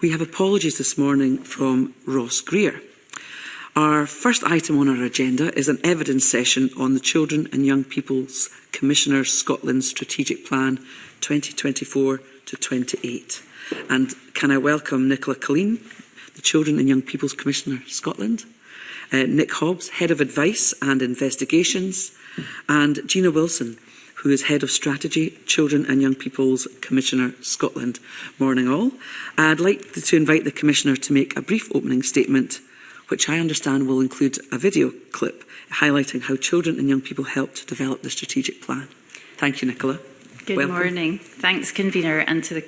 We have apologies this morning from Ross Greer. Our first item on our agenda is an evidence session on the Children and Young People's Commissioner Scotland Strategic Plan 2024 to 28. And can I welcome Nicola Colleen, the Children and Young People's Commissioner Scotland, Nick Hobbs, Head of Advice and Investigations, and Gina Wilson, who is Head of Strategy, Children and Young People's Commissioner Scotland. Morning all. I'd like to invite the Commissioner to make a brief opening statement, which I understand will include a video clip highlighting how children and young people helped develop the strategic plan. Thank you, Nicola. Good morning. Thanks, Convener, and to the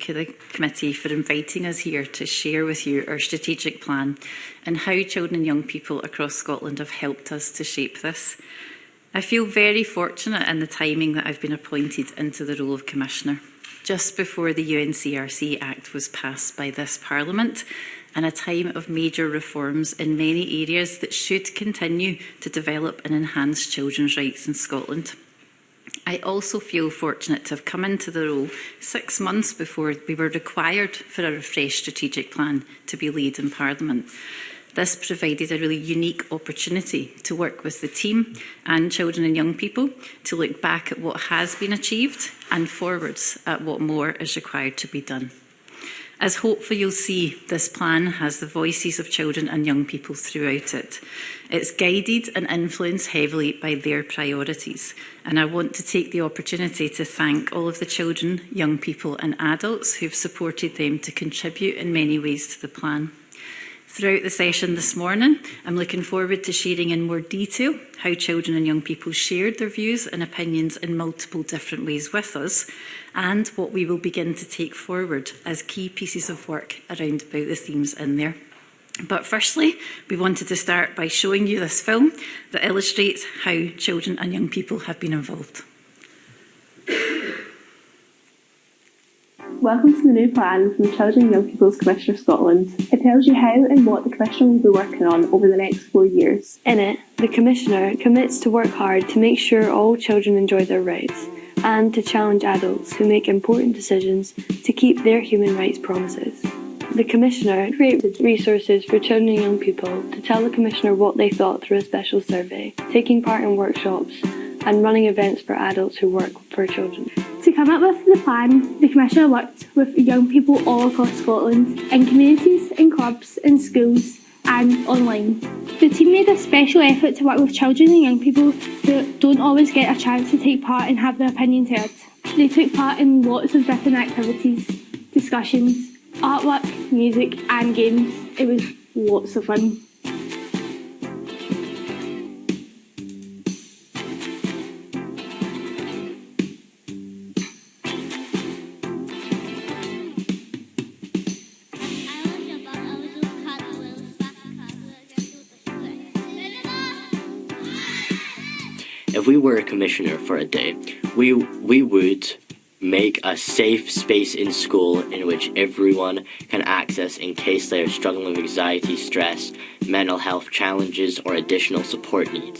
committee for inviting us here to share with you our strategic plan and how children and young people across Scotland have helped us to shape this. I feel very fortunate in the timing that I've been appointed into the role of Commissioner, just before the UNCRC Act was passed by this Parliament, and a time of major reforms in many areas that should continue to develop and enhance children's rights in Scotland. I also feel fortunate to have come into the role 6 months before we were required for a refreshed strategic plan to be laid in Parliament. This provided a really unique opportunity to work with the team and children and young people to look back at what has been achieved and forwards at what more is required to be done. As hopefully you'll see, this plan has the voices of children and young people throughout it. It's guided and influenced heavily by their priorities, and I want to take the opportunity to thank all of the children, young people and adults who've supported them to contribute in many ways to the plan. Throughout the session this morning, I'm looking forward to sharing in more detail how children and young people shared their views and opinions in multiple different ways with us, and what we will begin to take forward as key pieces of work around about the themes in there. But firstly, we wanted to start by showing you this film that illustrates how children and young people have been involved. Welcome to the new plan from Children and Young People's Commissioner Scotland. It tells you how and what the Commissioner will be working on over the next 4 years. In it, the Commissioner commits to work hard to make sure all children enjoy their rights and to challenge adults who make important decisions to keep their human rights promises. The Commissioner created resources for children and young people to tell the Commissioner what they thought through a special survey, taking part in workshops and running events for adults who work for children. To come up with the plan, the Commissioner worked with young people all across Scotland, in communities, in clubs, in schools and online. The team made a special effort to work with children and young people who don't always get a chance to take part and have their opinions heard. They took part in lots of different activities, discussions, artwork, music and games. It was lots of fun. If we were a commissioner for a day, we would make a safe space in school in which everyone can access in case they are struggling with anxiety, stress, mental health challenges or additional support needs.